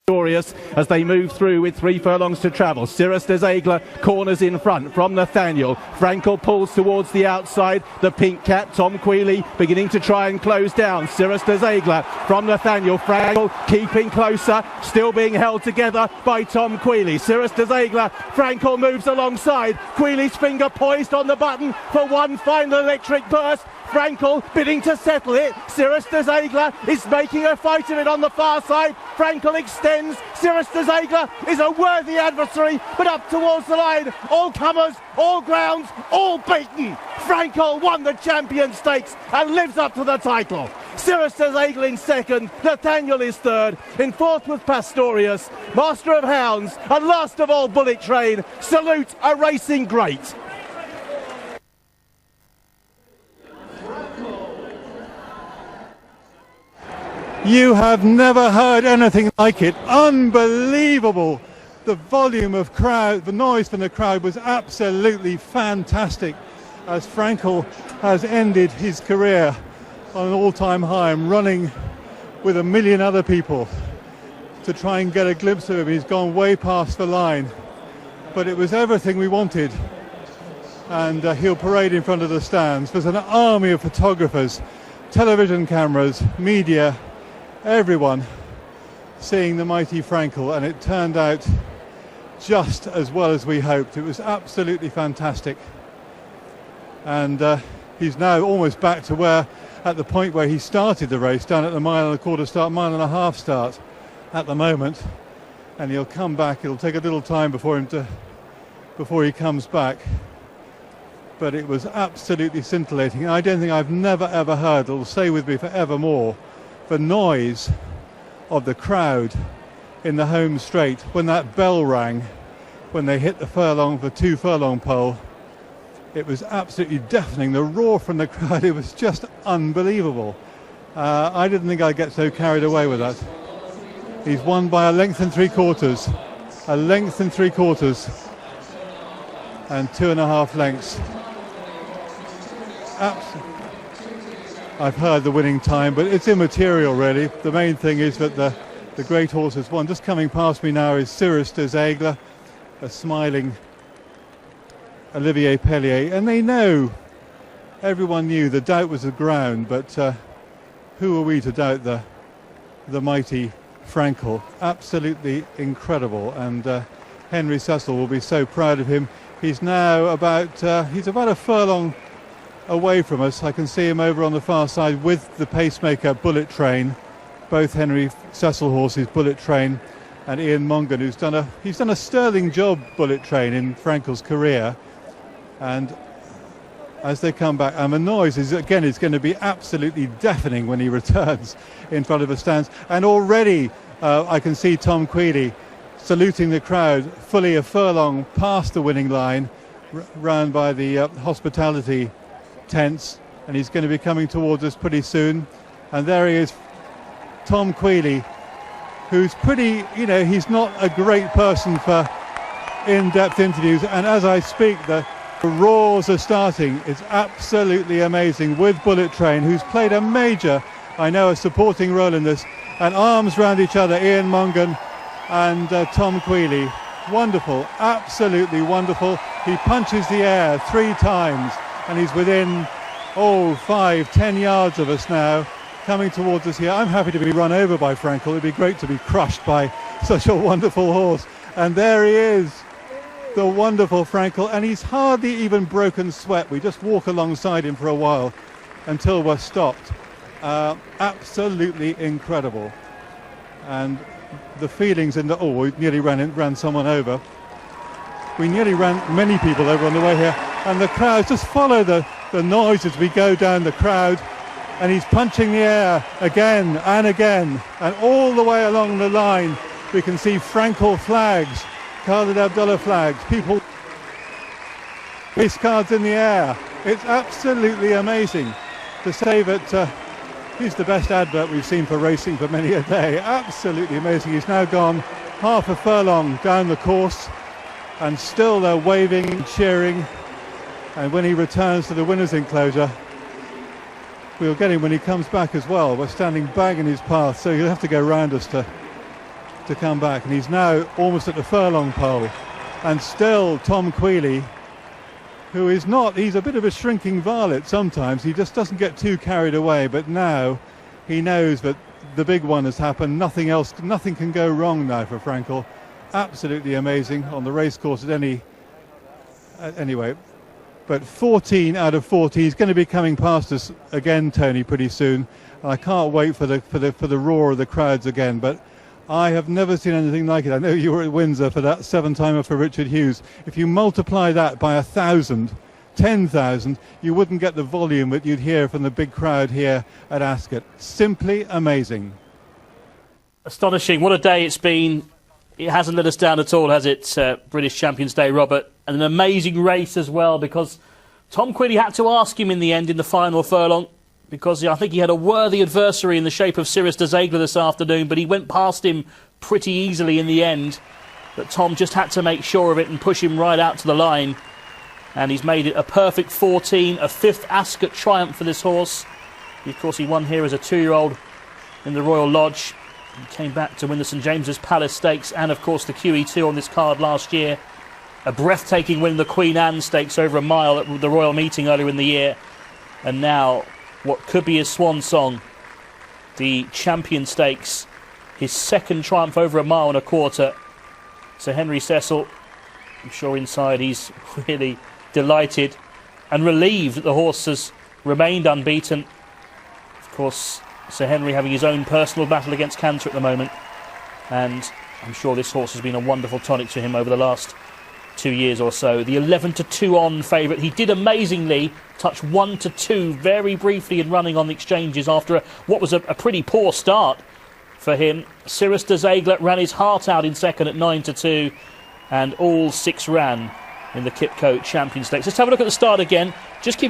Glorious as they move through with 3 furlongs to travel. Cirrus des Aigles corners in front from Nathaniel. Frankel pulls towards the outside. The pink cap, Tom Queally, beginning to try and close down. Cirrus des Aigles from Nathaniel. Frankel keeping closer, still being held together by Tom Queally. Cirrus des Aigles, Frankel moves alongside. Queally's finger poised on the button for one final electric burst. Frankel bidding to settle it. Cirrus des Aigles is making a fight of it on the far side. Frankel extends. Cirrus des Aigles is a worthy adversary, but up towards the line. All comers, all grounds, all beaten. Frankel won the champion stakes and lives up to the title. Cirrus des Aigles in second, Nathaniel is third. In fourth with Pastorius, Master of Hounds, and last of all Bullet Train. Salute a racing great. You have never heard anything like it. Unbelievable. The volume of crowd, the noise from the crowd was absolutely fantastic as Frankel has ended his career on an all-time high and running with 1 million other people to try and get a glimpse of him. He's gone way past the line, but it was everything we wanted, and he'll parade in front of the stands. There's an army of photographers, television cameras, media, everyone seeing the mighty Frankel, and it turned out just as well as we hoped. It was absolutely fantastic, and he's now almost back to where, at the point where he started the race, down at the 1.25 mile start, 1.5 mile start at the moment, and he'll come back. It'll take a little time before he comes back, but it was absolutely scintillating. I don't think I've never ever heard, it'll stay with me forevermore, the noise of the crowd in the home straight when that bell rang, when they hit the 2 furlong pole. It was absolutely deafening. The roar from the crowd, it was just unbelievable. I didn't think I'd get so carried away with that. He's won by 1 3/4, 1 3/4, and 2.5 lengths. I've heard the winning time, but it's immaterial really. The main thing is that the great horse has won. Just coming past me now is Cirrus des Aigles, a smiling Olivier Pellier, and they know, everyone knew the doubt was the ground, but who are we to doubt the mighty Frankel? Absolutely incredible, and Henry Cecil will be so proud of him. He's now about a furlong away from us. I can see him over on the far side with the pacemaker Bullet Train, both Henry Cecil horses, Bullet Train and Ian Mongan, who's done a sterling job, Bullet Train, in Frankel's career. And as they come back, and the noise is going to be absolutely deafening when he returns in front of the stands. And already I can see Tom Queally saluting the crowd, fully a furlong past the winning line, round by the hospitality tents, and he's going to be coming towards us pretty soon. And there he is, Tom Queally, who's pretty, he's not a great person for in-depth interviews, and as I speak the roars are starting. It's absolutely amazing, with Bullet Train, who's played a supporting role in this, and arms round each other, Ian Mongan and Tom Queally. Wonderful, absolutely wonderful. He punches the air 3 times, and he's within 5-10 yards of us now, coming towards us here. I'm happy to be run over by Frankel. It'd be great to be crushed by such a wonderful horse. And there he is, the wonderful Frankel, and he's hardly even broken sweat. We just walk alongside him for a while until we're stopped. Absolutely incredible. And the feelings in we nearly ran someone over. We nearly ran many people over on the way here, and the crowd just follow the noise as we go down the crowd, and he's punching the air again and again, and all the way along the line we can see Frankel flags, Khalid Abdullah flags, people, race cards in the air. It's absolutely amazing to say that he's the best advert we've seen for racing for many a day. Absolutely amazing. He's now gone half a furlong down the course, and still they're waving and cheering. And when he returns to the winner's enclosure, we'll get him when he comes back as well. We're standing bang in his path, so you'll have to go round us to to come back, and he's now almost at the furlong pole, and still Tom Queally, who is not, he's a bit of a shrinking varlet sometimes, he just doesn't get too carried away, but now he knows that the big one has happened. Nothing else, nothing can go wrong now for Frankel. Absolutely amazing on the racecourse at anyway. But 14 out of 14, he's going to be coming past us again, Tony, pretty soon. And I can't wait for the roar of the crowds again. But I have never seen anything like it. I know you were at Windsor for that 7-timer for Richard Hughes. If you multiply that by 1,000, 10,000, you wouldn't get the volume that you'd hear from the big crowd here at Ascot. Simply amazing. Astonishing. What a day it's been. It hasn't let us down at all, has it, British Champions Day, Robert? And an amazing race as well, because Tom Queally had to ask him in the end in the final furlong, because I think he had a worthy adversary in the shape of Cyrus de Zegler this afternoon, but he went past him pretty easily in the end. But Tom just had to make sure of it and push him right out to the line. And he's made it a perfect 14, a 5th Ascot triumph for this horse. Of course, he won here as a 2-year-old in the Royal Lodge. He came back to win the St James's Palace Stakes and, of course, the QE2 on this card last year. A breathtaking win in the Queen Anne Stakes over a mile at the Royal Meeting earlier in the year. And now, what could be his swan song, the Champion Stakes, his 2nd triumph over a mile and a quarter. So Henry Cecil, I'm sure inside he's really delighted and relieved that the horse has remained unbeaten. Of course, Sir Henry having his own personal battle against cancer at the moment, and I'm sure this horse has been a wonderful tonic to him over the last 2 years or so. The 11-2 on favourite. He did amazingly touch 1-2 very briefly in running on the exchanges after what was a pretty poor start for him. Cyrus de Zegler ran his heart out in second at 9-2, and all 6 ran in the Kipco Champion Stakes. Let's have a look at the start again. Just keep